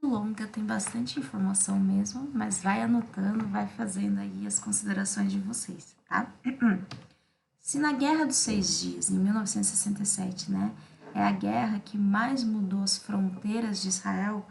longa, tem bastante informação mesmo, mas vai anotando, vai fazendo aí as considerações de vocês, tá? Se na Guerra dos Seis Dias, em 1967, né, é a guerra que mais mudou as fronteiras de Israel,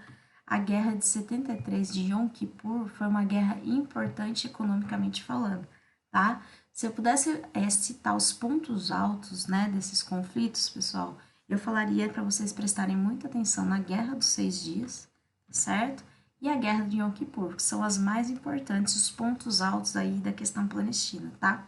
a Guerra de 73 de Yom Kippur foi uma guerra importante economicamente falando, tá? Se eu pudesse citar os pontos altos, né, desses conflitos, pessoal, eu falaria para vocês prestarem muita atenção na Guerra dos Seis Dias, certo? E a Guerra de Yom Kippur, que são as mais importantes, os pontos altos aí da questão palestina, tá?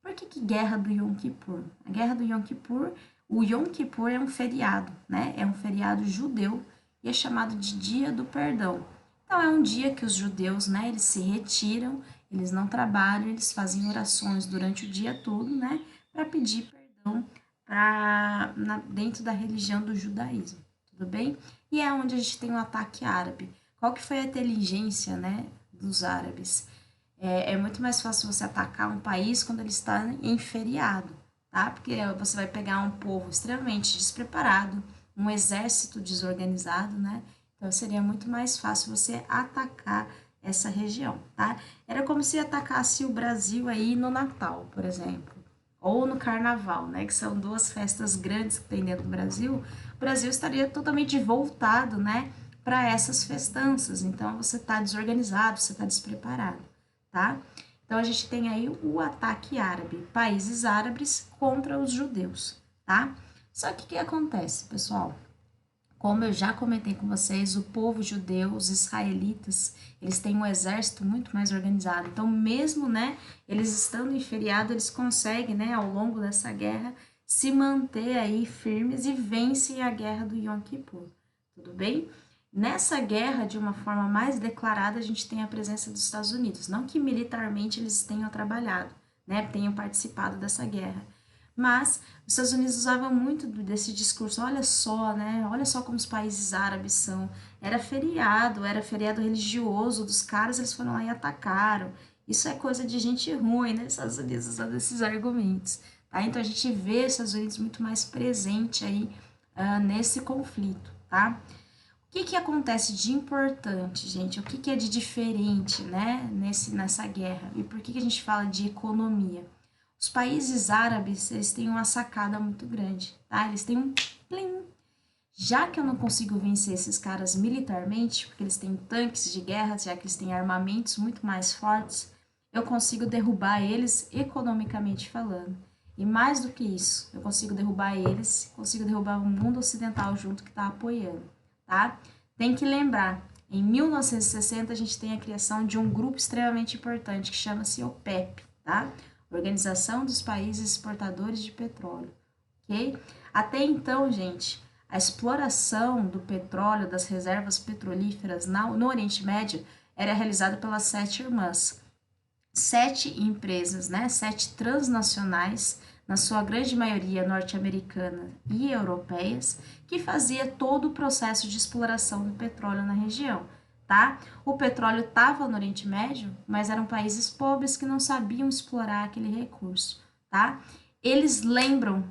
Por que Guerra do Yom Kippur? A Guerra do Yom Kippur, o Yom Kippur é um feriado, né? É um feriado judeu e é chamado de Dia do Perdão. Então é um dia que os judeus, né, eles se retiram, eles não trabalham, eles fazem orações durante o dia todo, né, para pedir perdão dentro da religião do judaísmo, tudo bem? E é onde a gente tem o ataque árabe. Qual que foi a inteligência, né, dos árabes? É muito mais fácil você atacar um país quando ele está em feriado, tá? Porque você vai pegar um povo extremamente despreparado, um exército desorganizado, né? Então seria muito mais fácil você atacar essa região, tá? Era como se atacasse o Brasil aí no Natal, por exemplo, ou no Carnaval, né? Que são duas festas grandes que tem dentro do Brasil. O Brasil estaria totalmente voltado, né? Para essas festanças. Então você está desorganizado, você está despreparado, tá? Então a gente tem aí o ataque árabe, países árabes contra os judeus, tá? Só que o que acontece, pessoal? Como eu já comentei com vocês, o povo judeu, os israelitas, eles têm um exército muito mais organizado. Então, mesmo, né, eles estando em feriado, eles conseguem, né, ao longo dessa guerra, se manter aí firmes e vencem a guerra do Yom Kippur. Tudo bem? Nessa guerra, de uma forma mais declarada, a gente tem a presença dos Estados Unidos. Não que militarmente eles tenham trabalhado, né, tenham participado dessa guerra. Mas os Estados Unidos usavam muito desse discurso, olha só, né? Olha só como os países árabes são. Era feriado religioso dos caras, eles foram lá e atacaram. Isso é coisa de gente ruim, né? Os Estados Unidos usando esses argumentos, tá? Então a gente vê os Estados Unidos muito mais presente aí nesse conflito, tá? O que acontece de importante, gente? O que é de diferente, né, nessa guerra? E por que a gente fala de economia? Os países árabes, eles têm uma sacada muito grande, tá? Eles têm um plim. Já que eu não consigo vencer esses caras militarmente, porque eles têm tanques de guerra, já que eles têm armamentos muito mais fortes, eu consigo derrubar eles economicamente falando. E mais do que isso, eu consigo derrubar eles, consigo derrubar o mundo ocidental junto que está apoiando, tá? Tem que lembrar, em 1960 a gente tem a criação de um grupo extremamente importante que chama-se OPEP, tá? Organização dos Países Exportadores de Petróleo, ok? Até então, gente, a exploração do petróleo, das reservas petrolíferas no Oriente Médio era realizada pelas sete irmãs. Sete empresas, né? Sete transnacionais, na sua grande maioria norte-americanas e europeias, que fazia todo o processo de exploração do petróleo na região, tá? O petróleo estava no Oriente Médio, mas eram países pobres que não sabiam explorar aquele recurso, tá? Eles lembram,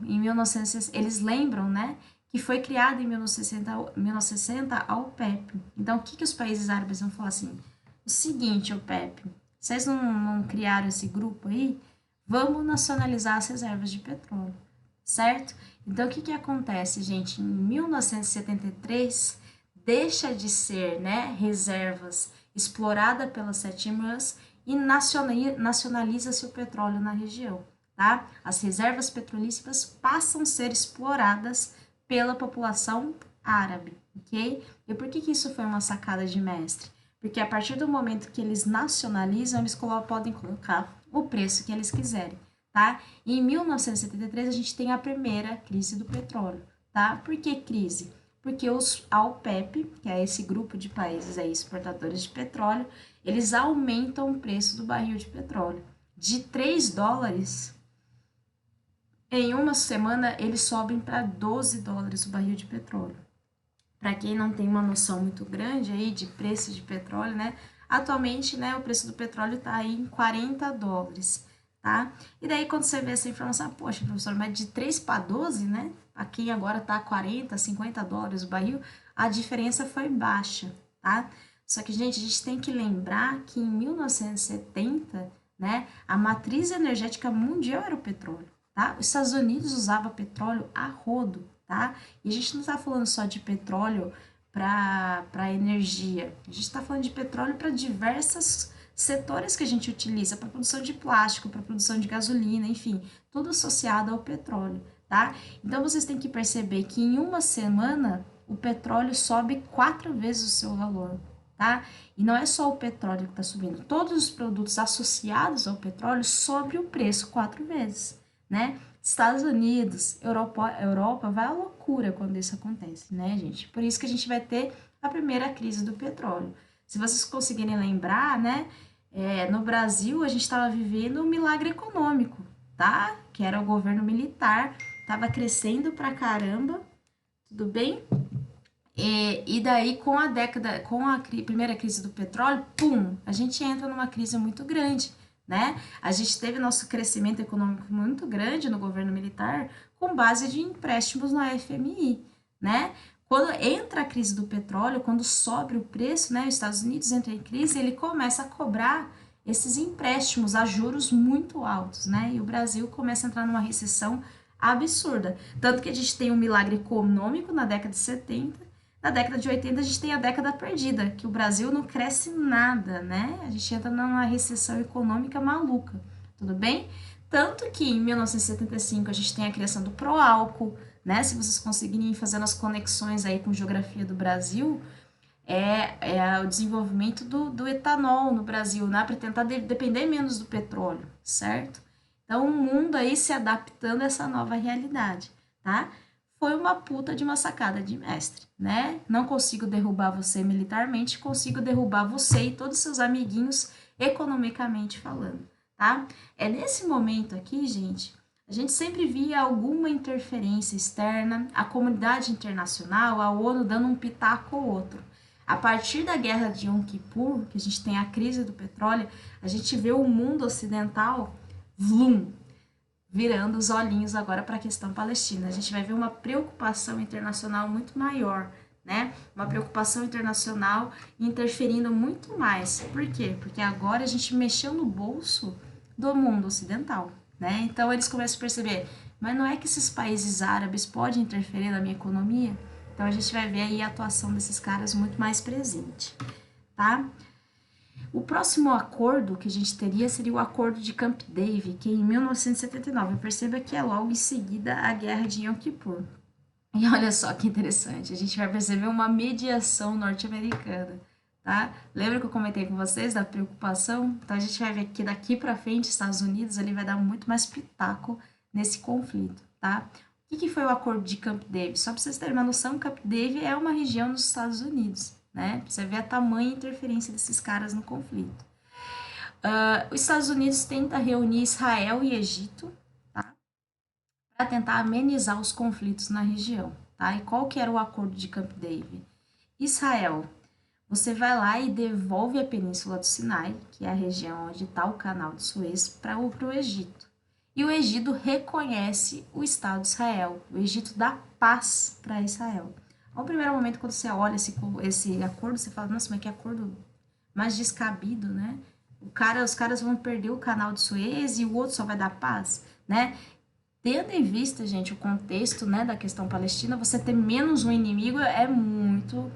eles lembram, né, que foi criado em 1960 a OPEP. Então, o que os países árabes vão falar assim? O seguinte, OPEP, vocês não criaram esse grupo aí? Vamos nacionalizar as reservas de petróleo, certo? Então, o que acontece, gente? Em 1973, deixa de ser, né, reservas explorada pelas sete irmãs e nacionaliza-se o petróleo na região, tá? As reservas petrolíferas passam a ser exploradas pela população árabe, ok? E por que isso foi uma sacada de mestre? Porque a partir do momento que eles nacionalizam, eles podem colocar o preço que eles quiserem, tá? E em 1973 a gente tem a primeira crise do petróleo, tá? Por que crise? Porque a OPEP, que é esse grupo de países aí exportadores de petróleo, eles aumentam o preço do barril de petróleo. De 3 dólares, em uma semana eles sobem para 12 dólares o barril de petróleo. Para quem não tem uma noção muito grande aí de preço de petróleo, né? Atualmente, né, o preço do petróleo está aí em 40 dólares, tá? E daí quando você vê essa informação, poxa, professor, mas de 3 para 12, né? Para quem agora está 40, 50 dólares o barril, a diferença foi baixa, tá? Só que, gente, a gente tem que lembrar que em 1970, né, a matriz energética mundial era o petróleo, tá? Os Estados Unidos usava petróleo a rodo, tá? E a gente não está falando só de petróleo para energia, a gente está falando de petróleo para diversos setores que a gente utiliza, para produção de plástico, para produção de gasolina, enfim, tudo associado ao petróleo, tá? Então vocês têm que perceber que em uma semana o petróleo sobe 4 vezes o seu valor, tá? E não é só o petróleo que está subindo, todos os produtos associados ao petróleo sobem o preço 4 vezes, né? Estados Unidos, Europa vai à loucura quando isso acontece, né, gente? Por isso que a gente vai ter a primeira crise do petróleo. Se vocês conseguirem lembrar, né, no Brasil a gente estava vivendo um milagre econômico, tá? Que era o governo militar, estava crescendo pra caramba, tudo bem? E daí, com a primeira crise do petróleo, pum, a gente entra numa crise muito grande, né? A gente teve nosso crescimento econômico muito grande no governo militar com base de empréstimos na FMI, né? Quando entra a crise do petróleo, quando sobe o preço, né? Os Estados Unidos entra em crise, ele começa a cobrar esses empréstimos a juros muito altos, né? E o Brasil começa a entrar numa recessão absurda. Tanto que a gente tem um milagre econômico na década de 70. Na década de 80, a gente tem a década perdida, que o Brasil não cresce nada, né? A gente entra numa recessão econômica maluca, tudo bem? Tanto que em 1975 a gente tem a criação do Proálcool, né? Se vocês conseguirem fazer as conexões aí com geografia do Brasil, é o desenvolvimento do etanol no Brasil, né? Para tentar depender menos do petróleo, certo? Então, o mundo aí se adaptando a essa nova realidade, tá? Foi uma puta de uma sacada de mestre, né? Não consigo derrubar você militarmente, consigo derrubar você e todos os seus amiguinhos economicamente falando, tá? É nesse momento aqui, gente, a gente sempre via alguma interferência externa, a comunidade internacional, a ONU dando um pitaco ou outro. A partir da guerra de Yom Kippur, que a gente tem a crise do petróleo, a gente vê o mundo ocidental, vlum, virando os olhinhos agora para a questão palestina. A gente vai ver uma preocupação internacional muito maior, né? Uma preocupação internacional interferindo muito mais. Por quê? Porque agora a gente mexeu no bolso do mundo ocidental, né? Então eles começam a perceber, mas não é que esses países árabes podem interferir na minha economia? Então a gente vai ver aí a atuação desses caras muito mais presente, tá? O próximo acordo que a gente teria seria o acordo de Camp David, que é em 1979. Perceba que é logo em seguida a guerra de Yom Kippur. E olha só que interessante, a gente vai perceber uma mediação norte-americana, tá? Lembra que eu comentei com vocês da preocupação? Então a gente vai ver que daqui para frente, Estados Unidos, ele vai dar muito mais pitaco nesse conflito, tá? O que foi o acordo de Camp David? Só para vocês terem uma noção, Camp David é uma região nos Estados Unidos, né? Pra você ver a tamanha interferência desses caras no conflito. Os Estados Unidos tenta reunir Israel e Egito, tá? Para tentar amenizar os conflitos na região, tá? E qual que era o acordo de Camp David? Israel, você vai lá e devolve a Península do Sinai, que é a região onde está o Canal de Suez, para o Egito. E o Egito reconhece o Estado de Israel. O Egito dá paz para Israel. Ao primeiro momento, quando você olha esse acordo, você fala, nossa, mas que acordo mais descabido, né? Os caras vão perder o Canal de Suez e o outro só vai dar paz, né? Tendo em vista, gente, o contexto, né, da questão palestina, você ter menos um inimigo é muito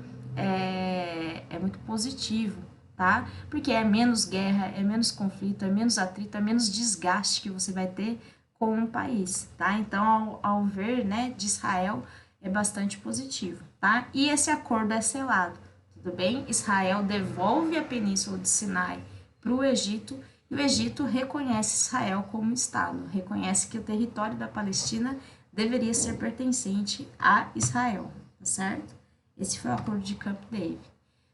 positivo, tá? Porque é menos guerra, é menos conflito, é menos atrito, é menos desgaste que você vai ter com um país, tá? Então, ao ver, né, de Israel, é bastante positivo, tá? E esse acordo é selado, tudo bem? Israel devolve a Península de Sinai para o Egito e o Egito reconhece Israel como Estado, reconhece que o território da Palestina deveria ser pertencente a Israel, tá certo? Esse foi o acordo de Camp David,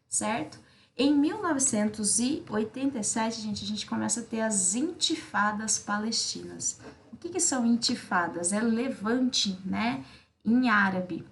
certo? Em 1987, gente, a gente começa a ter as intifadas palestinas. O que são intifadas? É levante, né, em árabe.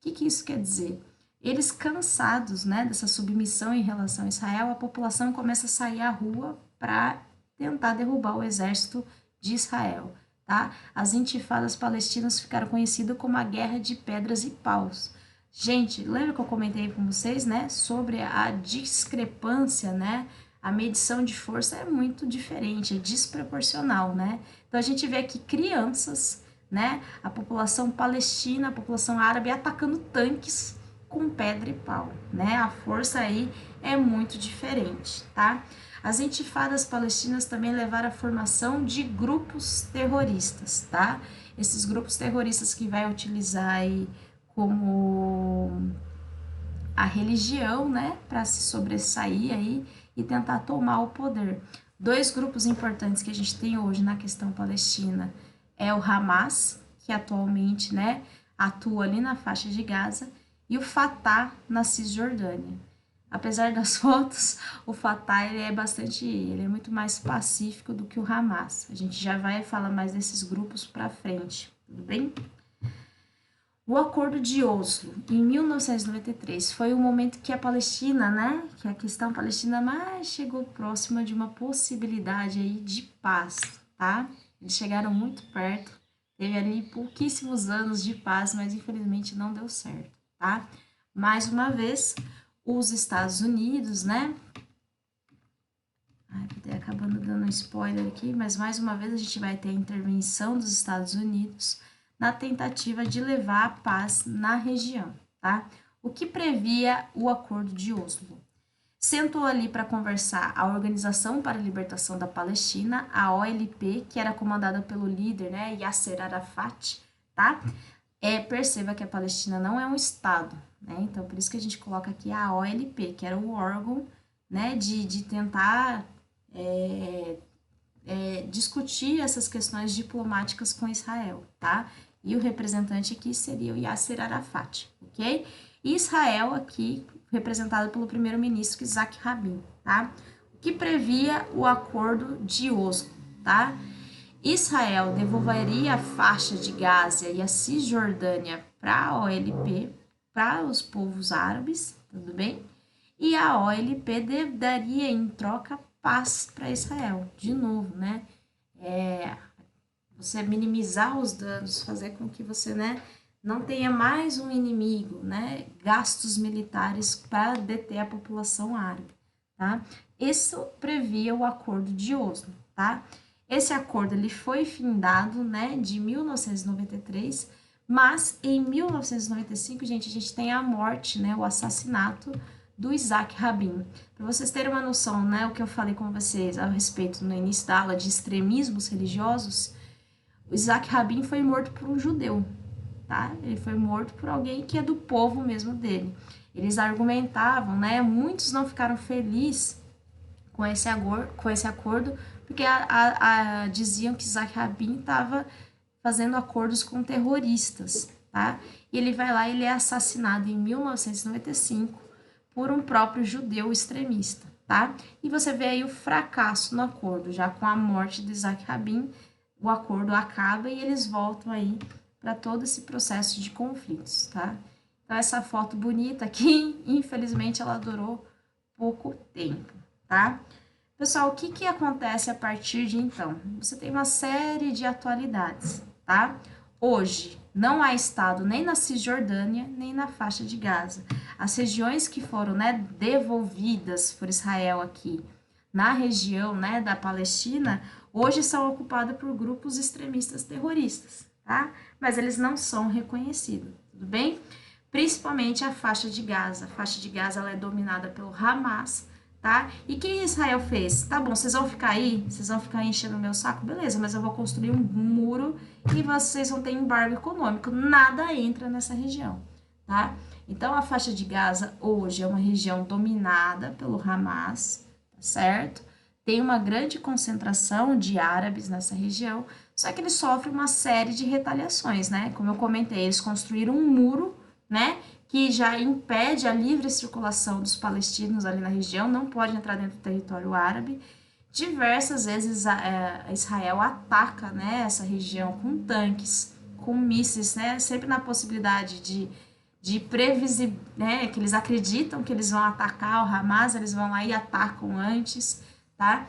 O que isso quer dizer? Eles cansados, né, dessa submissão em relação a Israel, a população começa a sair à rua para tentar derrubar o exército de Israel, tá? As intifadas palestinas ficaram conhecidas como a Guerra de Pedras e Paus. Gente, lembra que eu comentei com vocês, né, sobre a discrepância, né? A medição de força é muito diferente, é desproporcional, né? Então a gente vê aqui crianças, né, a população palestina, a população árabe atacando tanques com pedra e pau, né? A força aí é muito diferente, tá? As intifadas palestinas também levaram à formação de grupos terroristas, tá? Esses grupos terroristas que vai utilizar aí como a religião, né, para se sobressair aí e tentar tomar o poder. Dois grupos importantes que a gente tem hoje na questão palestina é o Hamas, que atualmente, né, atua ali na faixa de Gaza, e o Fatah na Cisjordânia. Apesar das fotos, o Fatah ele é muito mais pacífico do que o Hamas. A gente já vai falar mais desses grupos para frente, tudo bem? O Acordo de Oslo, em 1993, foi o momento que a Palestina, né, que a questão palestina mais chegou próxima de uma possibilidade aí de paz, tá? Eles chegaram muito perto, teve ali pouquíssimos anos de paz, mas infelizmente não deu certo, tá? Mais uma vez, os Estados Unidos, né? Acabando dando um spoiler aqui, mas mais uma vez a gente vai ter a intervenção dos Estados Unidos na tentativa de levar a paz na região, tá? O que previa o Acordo de Oslo? Sentou ali para conversar a Organização para a Libertação da Palestina, a OLP, que era comandada pelo líder, né, Yasser Arafat, tá? Perceba que a Palestina não é um estado, né? Então, por isso que a gente coloca aqui a OLP, que era o órgão, né, de tentar discutir essas questões diplomáticas com Israel, tá? E o representante aqui seria o Yasser Arafat, ok? E Israel aqui, representado pelo primeiro-ministro Isaac Rabin, tá? O que previa o Acordo de Oslo, tá? Israel devolveria a faixa de Gaza e a Cisjordânia para a OLP, para os povos árabes, tudo bem? E a OLP daria em troca paz para Israel, de novo, né? Você minimizar os danos, fazer com que você, né, não tenha mais um inimigo, né? Gastos militares para deter a população árabe, tá? Isso previa o Acordo de Oslo, tá? Esse acordo ele foi findado, né, de 1993, mas em 1995, gente, a gente tem a morte, né, o assassinato do Isaac Rabin. Para vocês terem uma noção, né, o que eu falei com vocês a respeito no início da aula de extremismos religiosos, o Isaac Rabin foi morto por um judeu, tá? Ele foi morto por alguém que é do povo mesmo dele. Eles argumentavam, né, muitos não ficaram felizes com esse acordo, porque diziam que Isaac Rabin estava fazendo acordos com terroristas, tá? E ele vai lá e ele é assassinado em 1995 por um próprio judeu extremista, tá? E você vê aí o fracasso no acordo, já com a morte de Isaac Rabin, o acordo acaba e eles voltam aí para todo esse processo de conflitos, tá? Então essa foto bonita aqui, infelizmente ela durou pouco tempo, tá? Pessoal, o que acontece a partir de então? Você tem uma série de atualidades, tá? Hoje, não há Estado nem na Cisjordânia, nem na faixa de Gaza. As regiões que foram, né, devolvidas por Israel aqui na região, né, da Palestina, hoje são ocupadas por grupos extremistas terroristas, tá? Mas eles não são reconhecidos, tudo bem? Principalmente a faixa de Gaza. A faixa de Gaza ela é dominada pelo Hamas, tá? E o que Israel fez? Tá bom, vocês vão ficar aí? Vocês vão ficar enchendo o meu saco? Beleza, mas eu vou construir um muro e vocês vão ter embargo econômico. Nada entra nessa região, tá? Então, a faixa de Gaza hoje é uma região dominada pelo Hamas, tá certo? Tem uma grande concentração de árabes nessa região, só que eles sofrem uma série de retaliações, né? Como eu comentei, eles construíram um muro, né? Que já impede a livre circulação dos palestinos ali na região, não pode entrar dentro do território árabe. Diversas vezes Israel ataca, né, essa região com tanques, com mísseis, né, sempre na possibilidade de previsível, né, que eles acreditam que eles vão atacar o Hamas, eles vão lá e atacam antes, tá?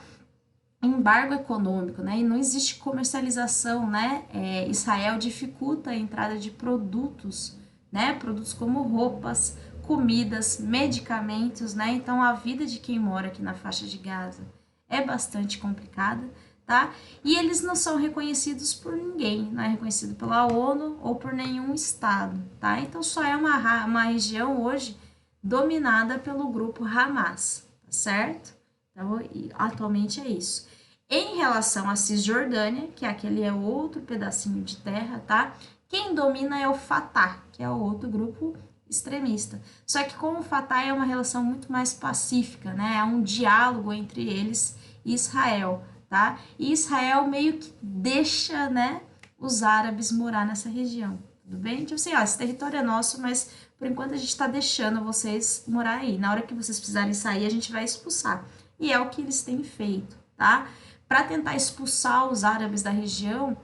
Embargo econômico, né, e não existe comercialização, né, Israel dificulta a entrada de produtos né? Produtos como roupas, comidas, medicamentos, né? Então a vida de quem mora aqui na faixa de Gaza é bastante complicada, tá? E eles não são reconhecidos por ninguém, não é reconhecido pela ONU ou por nenhum estado, tá? Então só é uma região hoje dominada pelo grupo Hamas, tá certo? Então, atualmente é isso. Em relação à Cisjordânia, que aquele é outro pedacinho de terra, tá? Quem domina é o Fatah, que é o outro grupo extremista. Só que com o Fatah é uma relação muito mais pacífica, né? É um diálogo entre eles e Israel, tá? E Israel meio que deixa, né, os árabes morar nessa região, tudo bem? Tipo assim, ó, esse território é nosso, mas por enquanto a gente está deixando vocês morar aí. Na hora que vocês precisarem sair, a gente vai expulsar. E é o que eles têm feito, tá? Para tentar expulsar os árabes da região,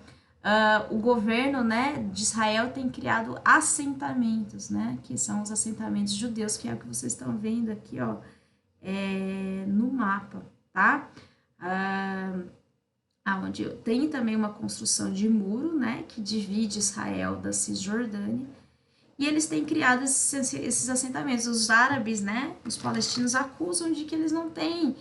o governo, né, de Israel tem criado assentamentos, né, que são os assentamentos judeus, que é o que vocês estão vendo aqui, ó, no mapa, tá? Onde tem também uma construção de muro, né, que divide Israel da Cisjordânia, e eles têm criado esses assentamentos. Os árabes, né, os palestinos acusam de que eles não têm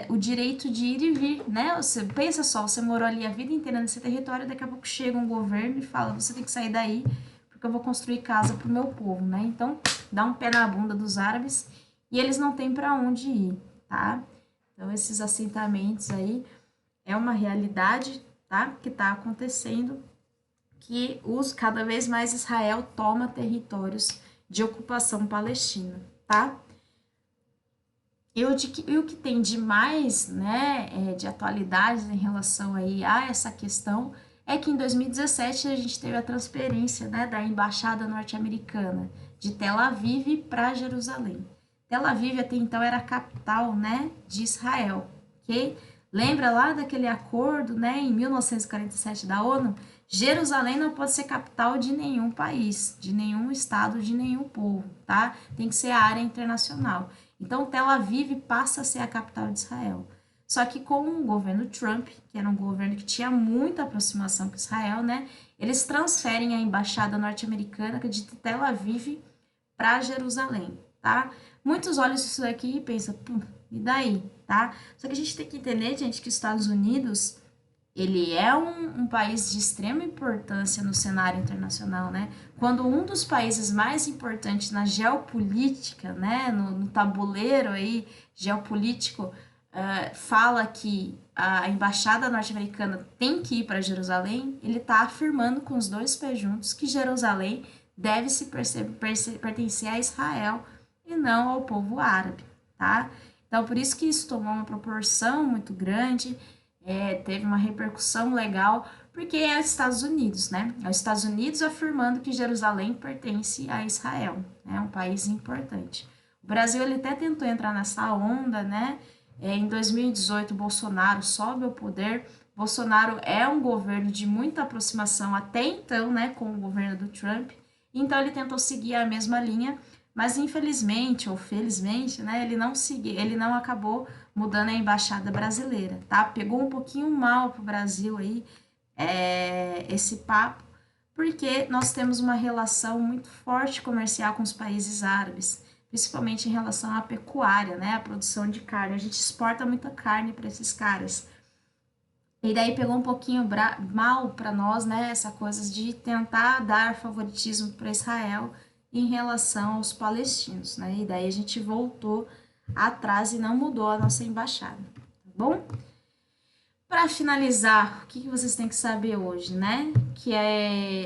o direito de ir e vir, né? Você pensa só, você morou ali a vida inteira nesse território, daqui a pouco chega um governo e fala, você tem que sair daí, porque eu vou construir casa para o meu povo, né? Então, dá um pé na bunda dos árabes e eles não têm para onde ir, tá? Então, esses assentamentos aí é uma realidade, tá? Que está acontecendo, que cada vez mais Israel toma territórios de ocupação palestina, tá? E o que tem de mais, né, de atualidades em relação aí a essa questão é que em 2017 a gente teve a transferência, né, da embaixada norte-americana de Tel Aviv para Jerusalém. Tel Aviv até então era a capital, né, de Israel, ok? Lembra lá daquele acordo, né, em 1947 da ONU? Jerusalém não pode ser capital de nenhum país, de nenhum estado, de nenhum povo, tá? Tem que ser a área internacional. Então, Tel Aviv passa a ser a capital de Israel. Só que com o governo Trump, que era um governo que tinha muita aproximação com Israel, né? Eles transferem a embaixada norte-americana de Tel Aviv para Jerusalém, tá? Muitos olham isso daqui e pensam, e daí, tá? Só que a gente tem que entender, gente, que os Estados Unidos, ele é um país de extrema importância no cenário internacional, né? Quando um dos países mais importantes na geopolítica, né, no tabuleiro aí geopolítico, fala que a embaixada norte-americana tem que ir para Jerusalém, ele está afirmando com os dois pés juntos que Jerusalém deve se pertencer a Israel e não ao povo árabe, tá? Então, por isso que isso tomou uma proporção muito grande, teve uma repercussão legal, porque é os Estados Unidos, né? É os Estados Unidos afirmando que Jerusalém pertence a Israel, é né? Um país importante. O Brasil, ele até tentou entrar nessa onda, né? Em 2018, Bolsonaro sobe ao poder. Bolsonaro é um governo de muita aproximação até então, né, com o governo do Trump. Então, ele tentou seguir a mesma linha, mas infelizmente ou felizmente, né, ele não acabou mudando a embaixada brasileira, tá? Pegou um pouquinho mal pro Brasil aí, esse papo, porque nós temos uma relação muito forte comercial com os países árabes, principalmente em relação à pecuária, né? A produção de carne. A gente exporta muita carne para esses caras. E daí pegou um pouquinho mal para nós, né? Essa coisa de tentar dar favoritismo para Israel em relação aos palestinos, né? E daí a gente voltou atrás e não mudou a nossa embaixada, tá bom? Para finalizar, o que vocês têm que saber hoje, né? Que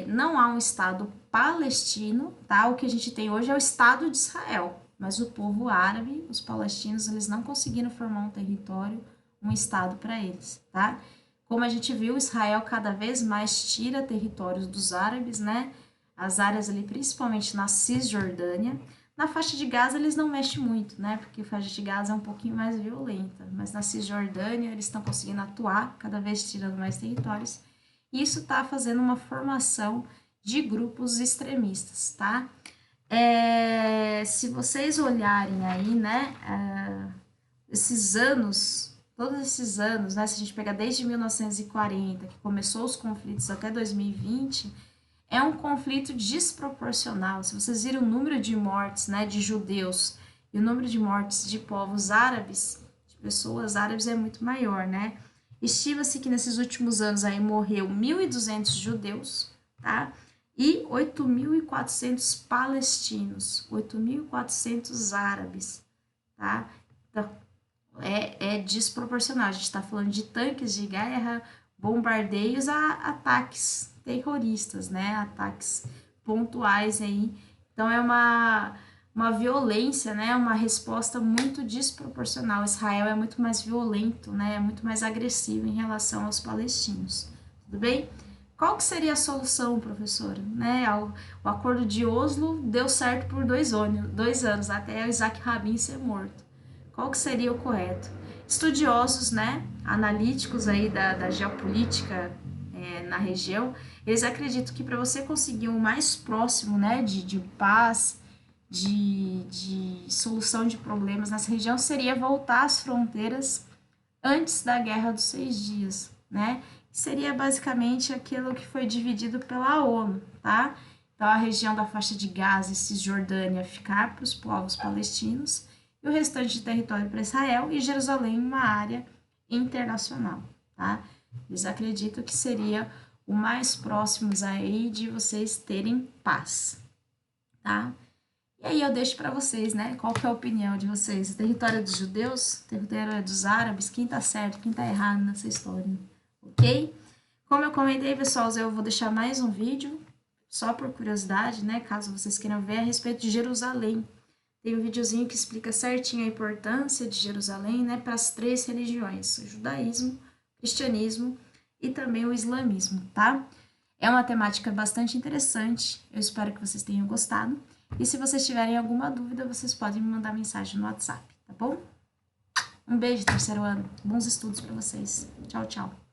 não há um Estado palestino, tá? O que a gente tem hoje é o Estado de Israel, mas o povo árabe, os palestinos, eles não conseguiram formar um território, um Estado para eles, tá? Como a gente viu, Israel cada vez mais tira territórios dos árabes, né? As áreas ali, principalmente na Cisjordânia. Na faixa de Gaza eles não mexem muito, né? Porque a faixa de Gaza é um pouquinho mais violenta. Mas na Cisjordânia eles estão conseguindo atuar, cada vez tirando mais territórios. E isso está fazendo uma formação de grupos extremistas, tá? Se vocês olharem aí, né? Esses anos, todos esses anos, né? Se a gente pegar desde 1940, que começou os conflitos até 2020, É um conflito desproporcional. Se vocês viram o número de mortes, né, de judeus e o número de mortes de povos árabes, de pessoas árabes, é muito maior, né? Estima-se que nesses últimos anos aí morreu 1.200 judeus, tá? E 8.400 palestinos, 8.400 árabes, tá? Então, é desproporcional. A gente está falando de tanques de guerra, bombardeios a ataques terroristas, né? Ataques pontuais aí. Então, é uma violência, né? Uma resposta muito desproporcional. Israel é muito mais violento, né? É muito mais agressivo em relação aos palestinos. Tudo bem? Qual que seria a solução, professora? Né? O acordo de Oslo deu certo por 2 anos, até Isaac Rabin ser morto. Qual que seria o correto? Estudiosos, né, analíticos aí da geopolítica na região, eles acreditam que para você conseguir um mais próximo, né, de paz, de solução de problemas nessa região, seria voltar às fronteiras antes da Guerra dos 6 Dias, né? Seria basicamente aquilo que foi dividido pela ONU, tá? Então, a região da faixa de Gaza e Cisjordânia ficar para os povos palestinos e o restante de território para Israel e Jerusalém uma área internacional, tá? Eles acreditam que seria o mais próximos aí de vocês terem paz, tá? E aí eu deixo para vocês, né? Qual que é a opinião de vocês? O território dos judeus? O território dos árabes? Quem tá certo? Quem tá errado nessa história? Ok? Como eu comentei, pessoal, eu vou deixar mais um vídeo, só por curiosidade, né? Caso vocês queiram ver, a respeito de Jerusalém. Tem um videozinho que explica certinho a importância de Jerusalém, né? Para as 3 religiões, o judaísmo, o cristianismo e também o islamismo, tá? É uma temática bastante interessante, eu espero que vocês tenham gostado. E se vocês tiverem alguma dúvida, vocês podem me mandar mensagem no WhatsApp, tá bom? Um beijo, terceiro ano. Bons estudos para vocês. Tchau, tchau.